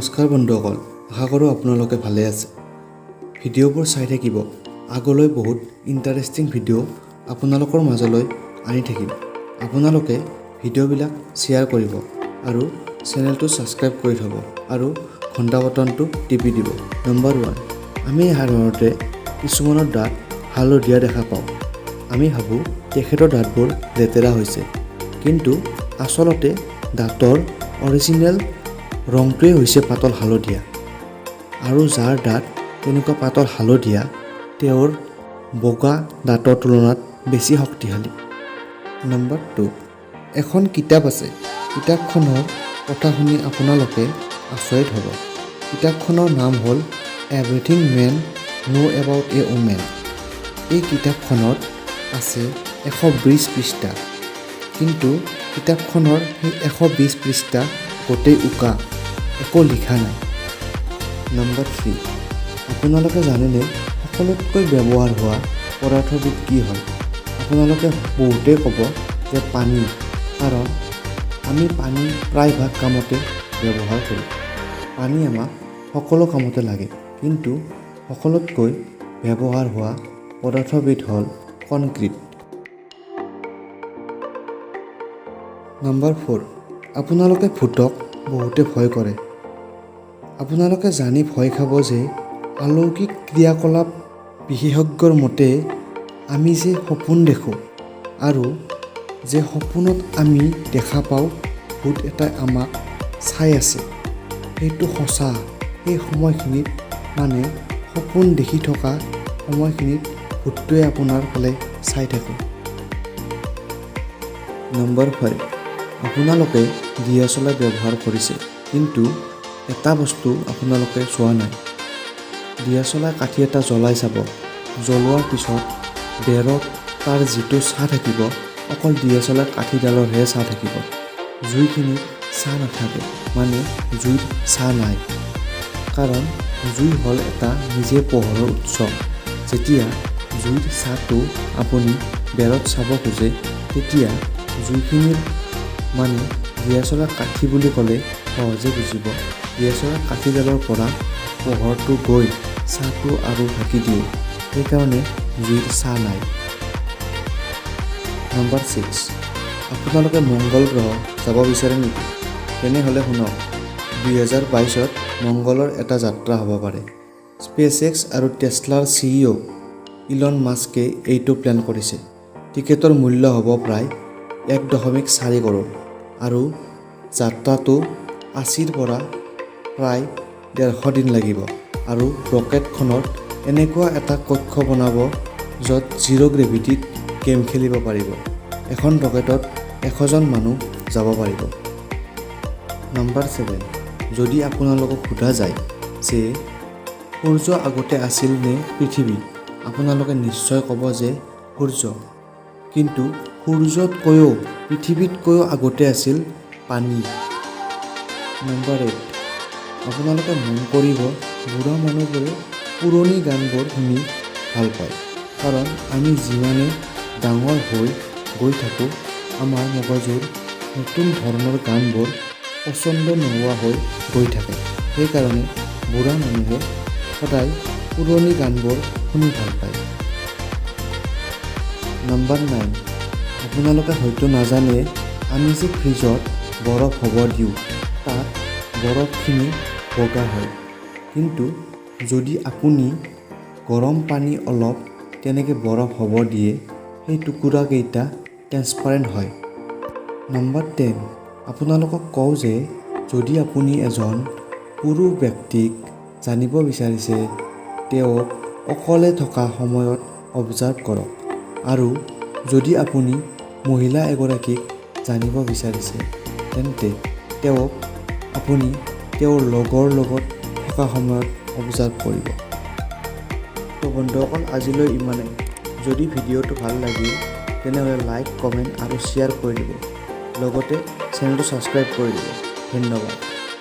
নমস্কাৰ বন্ধুসকল, আশা কৰোঁ আপোনালোকে ভালে আছে। ভিডিঅ'বোৰ চাই থাকিব। আগলৈ বহুত ইণ্টাৰেষ্টিং ভিডিঅ' আপোনালোকৰ মাজলৈ আনি থাকিম। আপোনালোকে ভিডিঅ'বিলাক শ্বেয়াৰ কৰিব আৰু চেনেলটো ছাবস্ক্ৰাইব কৰি থ'ব আৰু ঘণ্টা বটনটো টিপি দিব। নম্বৰ 1, আমি সাধাৰণতে কিছুমানৰ দাঁত হালধীয়া দেখা পাওঁ। আমি ভাবোঁ তেখেতৰ দাঁতবোৰ লেতেৰা হৈছে, কিন্তু আচলতে দাঁতৰ অৰিজিনেল ৰংটোৱে হৈছে পাতল হালধীয়া, আৰু যাৰ দাঁত তেনেকুৱা পাতল হালধীয়া তেওঁৰ বগা দাঁতৰ তুলনাত বেছি শক্তিশালী। নম্বৰ 2, এখন কিতাপ আছে। কিতাপখনৰ কথা শুনি আপোনালোকে আচৰিত হ'ব। কিতাপখনৰ নাম হ'ল everything men know' about a woman. এই কিতাপখনত আছে 120 পৃষ্ঠা, কিন্তু কিতাপখনৰ সেই 120 পৃষ্ঠা গোটেই উকা, একো লিখা নাই। নম্বৰ 3, আপোনালোকে জানেনে সকলোতকৈ ব্যৱহাৰ হোৱা পদাৰ্থবিধ কি হয়? আপোনালোকে বহুতেই ক'ব যে পানী, কাৰণ আমি পানী প্ৰায়ভাগ কামতে ব্যৱহাৰ কৰোঁ। পানী আমাক সকলো কামতে লাগে, কিন্তু সকলোতকৈ ব্যৱহাৰ হোৱা পদাৰ্থবিধ হ'ল কনক্ৰিট। নম্বৰ 4, আপোনালোকে ভূতক বহুতে ভয় কৰে। আপোনালোকে জানি ভয় খাব যে অলৌকিক ক্ৰিয়াকলাপ বিশেষজ্ঞৰ মতে আমি যে সপোন দেখোঁ আৰু যে সপোনত আমি দেখা পাওঁ ভূত এটাই আমাক চাই আছে, সেইটো সঁচা। সেই সময়খিনিত মানে সপোন দেখি থকা সময়খিনিত ভূতটোৱে আপোনাৰ ফালে চাই থাকে। নম্বৰ 5, আপোনালোকে DSLR ব্যৱহাৰ কৰিছে, কিন্তু এটা বস্তু আপোনালোকে চোৱা নাই। DSLR কাঠি এটা জ্বলাই চাব। জ্বলোৱাৰ পিছত বেৰত তাৰ যিটো ছাঁ থাকিব, অকল DSLR কাঠিডালৰহে ছাঁ থাকিব। জুইখিনিত ছাঁ নাথাকে, মানে জুইত ছাঁ নাই। কাৰণ জুই হ'ল এটা নিজে পোহৰৰ উৎস। যেতিয়া জুইৰ ছাঁটো আপুনি বেৰত চাব খোজে, তেতিয়া জুইখিনিৰ মানে DSLR কাঠি বুলি ক'লে সহজে বুজিব। DSLR কাঠিডালৰ পৰা পোহৰটো গৈ ছাঁটো আৰু ঢাকি দিয়ে, সেইকাৰণে জুইৰ ছাঁ নাই। নম্বৰ 6, আপোনালোকে মংগল গ্ৰহ যাব বিচাৰে নেকি? তেনেহ'লে শুনক, 2022ত মংগলৰ এটা যাত্ৰা হ'ব পাৰে। SpaceX আৰু টেছলাৰ CEO ইলন মাস্কে এইটো প্লেন কৰিছে। টিকেটৰ মূল্য হ'ব প্ৰায় 1.4 কৰোৰ আৰু যাত্ৰাটো 80ৰ পৰা প্ৰায় 150 দিন লাগিব। আৰু ৰকেটখনত এনেকুৱা এটা কক্ষ বনাব য'ত জিৰ' গ্ৰেভিটিত গেম খেলিব পাৰিব। এখন ৰকেটত 100জন মানুহ যাব পাৰিব। নম্বৰ 7, যদি আপোনালোকক সোধা যায় যে সূৰ্য আগতে আছিল নে পৃথিৱী, আপোনালোকে নিশ্চয় ক'ব যে সূৰ্য। কিন্তু সূৰ্যতকৈও পৃথিৱীতকৈও আগতে আছিল পানী। নম্বৰ 8, আপোনালোকে মন কৰিব বুঢ়া মানুহবোৰে পুৰণি গানবোৰ শুনি ভাল পায়, কাৰণ আমি যিমানে ডাঙৰ হৈ গৈ থাকোঁ, আমাৰ মগজুৰ নতুন ধৰণৰ গানবোৰ পচন্দ নোহোৱা হৈ গৈ থাকে। সেইকাৰণে বুঢ়া মানুহে সদায় পুৰণি গানবোৰ শুনি ভাল পায়। নম্বৰ 9, আপোনালোকে হয়তো নাজানে আমি যে ফ্ৰিজত বৰফ হ'ব দিওঁ, তাত বৰফখিনি বগা হয়, কিন্তু যদি আপুনি গৰম পানী অলপ তেনেকৈ বৰফ হ'ব দিয়ে, সেই টুকুৰাকেইটা ট্ৰেন্সপাৰেণ্ট হয়। নম্বৰ 10, আপোনালোকক কওঁ যে যদি আপুনি এজন পুৰুষ ব্যক্তিক জানিব বিচাৰিছে, তেওঁক অকলে থকা সময়ত অবজাৰ্ভ কৰক। আৰু যদি আপুনি মহিলা এগৰাকীক জানিব বিচাৰিছে, তেন্তে তেওঁক আপুনি তেওঁৰ লগৰ লগত থকা সময়ত অবজাৰ্ভ কৰিব। তো বন্ধুসকল, আজিলৈ ইমানেই। যদি ভিডিঅ'টো ভাল লাগিল তেনেহ'লে লাইক, কমেণ্ট আৰু শ্বেয়াৰ কৰি দিব। লগতে চেনেলটো ছাবস্ক্ৰাইব কৰি দিব। ধন্যবাদ।